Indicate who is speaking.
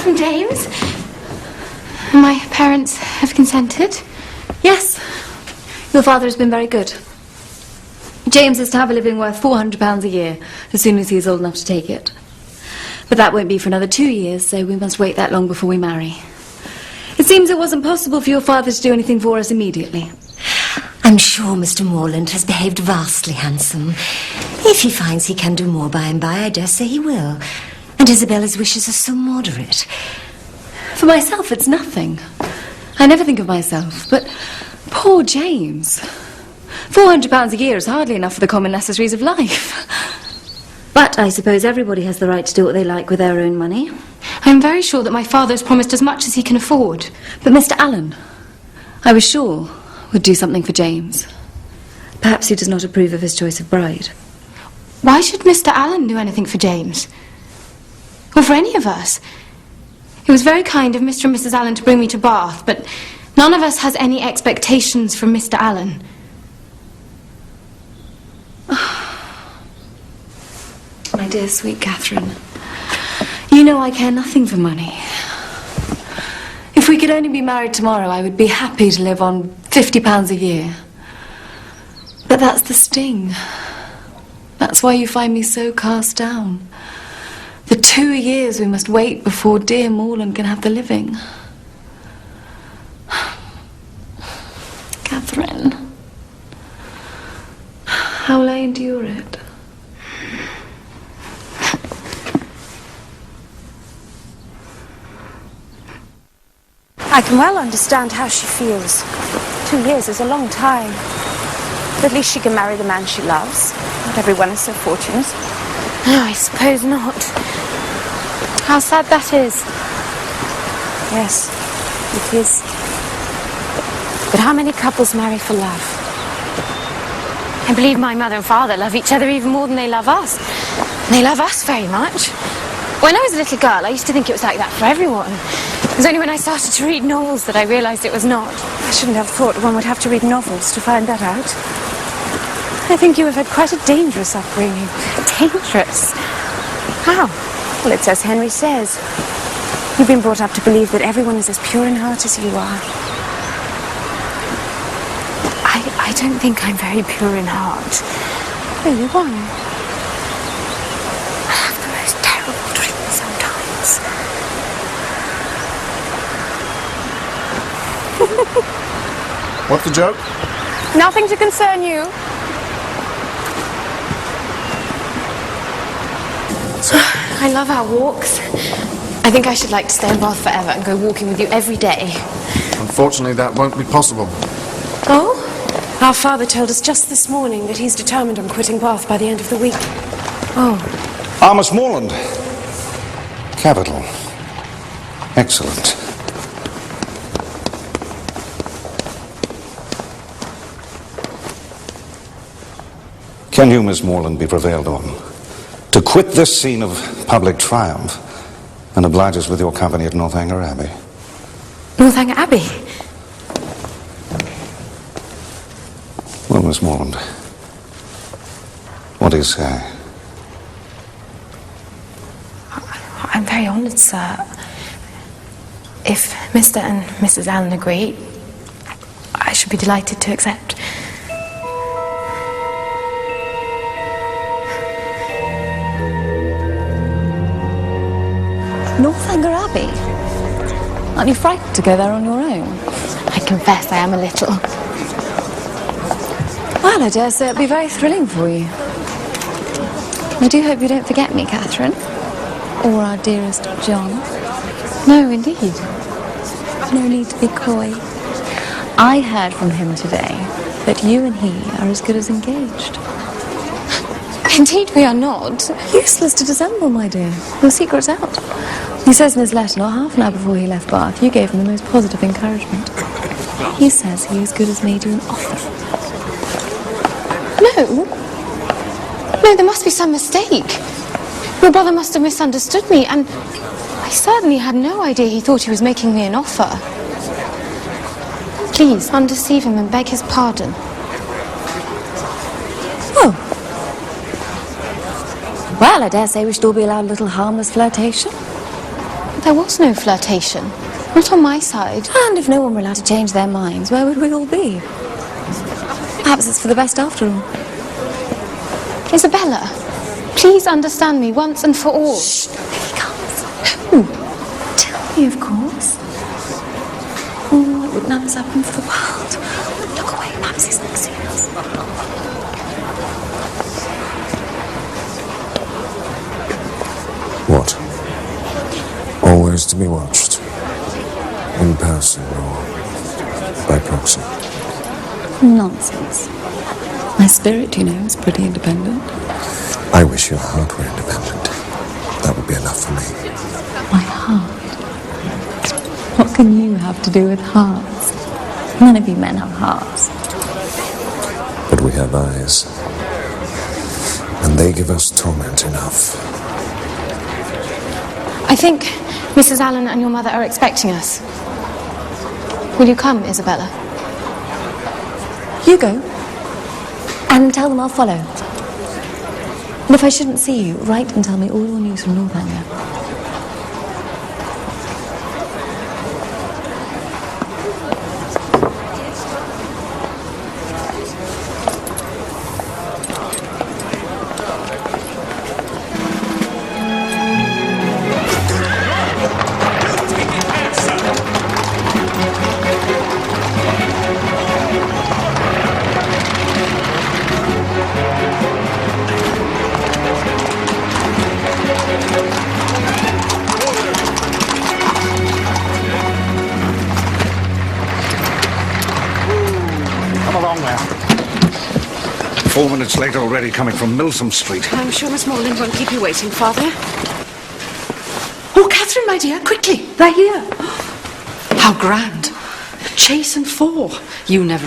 Speaker 1: from James. My parents have consented.
Speaker 2: Yes. Your father has been very good. James is to have a living worth £400 a year as soon as he's old enough to take it. But that won't be for another 2 years, so we must wait that long before we marry. It seems it wasn't possible for your father to do anything for us immediately.
Speaker 3: I'm sure Mr. Morland has behaved vastly handsome. If he finds he can do more by and by, I dare say he will. And Isabella's wishes are so moderate.
Speaker 2: For myself, it's nothing. I never think of myself, but poor James. £400 a year is hardly enough for the common necessaries of life. But I suppose everybody has the right to do what they like with their own money.
Speaker 1: I'm very sure that my father has promised as much as he can afford.
Speaker 2: But Mr. Allen, I was sure, would do something for James. Perhaps he does not approve of his choice of bride.
Speaker 1: Why should Mr. Allen do anything for James? Or for any of us? It was very kind of Mr. and Mrs. Allen to bring me to Bath, but none of us has any expectations from Mr. Allen.
Speaker 2: My dear, sweet Catherine, you know I care nothing for money. If we could only be married tomorrow, I would be happy to live on £50 a year. But that's the sting. That's why you find me so cast down. The 2 years we must wait before dear Morland can have the living. Catherine, how will I endure it?
Speaker 4: I can well understand how she feels. 2 years is a long time. But at least she can marry the man she loves. Not everyone is so fortunate.
Speaker 1: No, I suppose not. How sad that is.
Speaker 4: Yes, it is. But how many couples marry for love?
Speaker 1: I believe my mother and father love each other even more than they love us. And they love us very much. When I was a little girl, I used to think it was like that for everyone. It was only when I started to read novels that I realised it was not.
Speaker 4: I shouldn't have thought one would have to read novels to find that out. I think you have had quite a dangerous upbringing.
Speaker 1: Dangerous? How?
Speaker 4: Well, it's as Henry says. You've been brought up to believe that everyone is as pure in heart as you are.
Speaker 1: I don't think I'm very pure in heart.
Speaker 4: Really, why?
Speaker 1: I have the most terrible dreams sometimes.
Speaker 5: What's the joke?
Speaker 4: Nothing to concern you.
Speaker 1: I love our walks. I think I should like to stay in Bath forever and go walking with you every day.
Speaker 5: Unfortunately, that won't be possible.
Speaker 4: Oh? Our father told us just this morning that he's determined on quitting Bath by the end of the week.
Speaker 1: Oh.
Speaker 6: Miss Morland. Capital. Excellent. Can you, Miss Morland, be prevailed on to quit this scene of public triumph and oblige us with your company at Northanger Abbey?
Speaker 1: Northanger Abbey?
Speaker 6: Well, Miss Morland, what do you say?
Speaker 1: I'm very honoured, sir. If Mr. and Mrs. Allen agree, I should be delighted to accept.
Speaker 2: Northanger Abbey? Aren't you frightened to go there on your own?
Speaker 1: I confess I am a little.
Speaker 2: Well, I dare say it'll be very thrilling for you. I do hope you don't forget me, Catherine. Or our dearest John.
Speaker 1: No, indeed.
Speaker 2: No need to be coy. I heard from him today that you and he are as good as engaged.
Speaker 1: Indeed we are not.
Speaker 2: Useless to dissemble, my dear. Your secret's out. He says in his letter, not half an hour before he left Bath, you gave him the most positive encouragement. He says he as good as made you an offer.
Speaker 1: No. No, there must be some mistake. Your brother must have misunderstood me, and I certainly had no idea he thought he was making me an offer. Please, undeceive him and beg his pardon.
Speaker 2: Oh. Well, I dare say we should all be allowed a little harmless flirtation.
Speaker 1: There was no flirtation. Not on my side.
Speaker 2: And if no one were allowed to change their minds, where would we all be? Perhaps it's for the best after all.
Speaker 1: Isabella, please understand me once and for all.
Speaker 2: Shh, here he comes. Who? Tell me, of course. Oh, I wouldn't have this happen for the world. Look away, perhaps he's not seeing us.
Speaker 7: What? Always to be watched? In person or by proxy?
Speaker 2: Nonsense. My spirit, you know, is pretty independent.
Speaker 7: I wish your heart were independent. That would be enough for me.
Speaker 2: My heart? What can you have to do with hearts? None of you men have hearts.
Speaker 7: But we have eyes. And they give us torment enough.
Speaker 1: I think Mrs. Allen and your mother are expecting us. Will you come, Isabella?
Speaker 2: You go. And tell them I'll follow. And if I shouldn't see you, write and tell me all your news from Northanger.
Speaker 6: Come along now. 4 minutes late already, coming from Milsom Street.
Speaker 8: I'm sure Miss Morland won't keep you waiting, Father.
Speaker 9: Oh, Catherine, my dear, quickly, they're here. How grand. Chase and 4. You never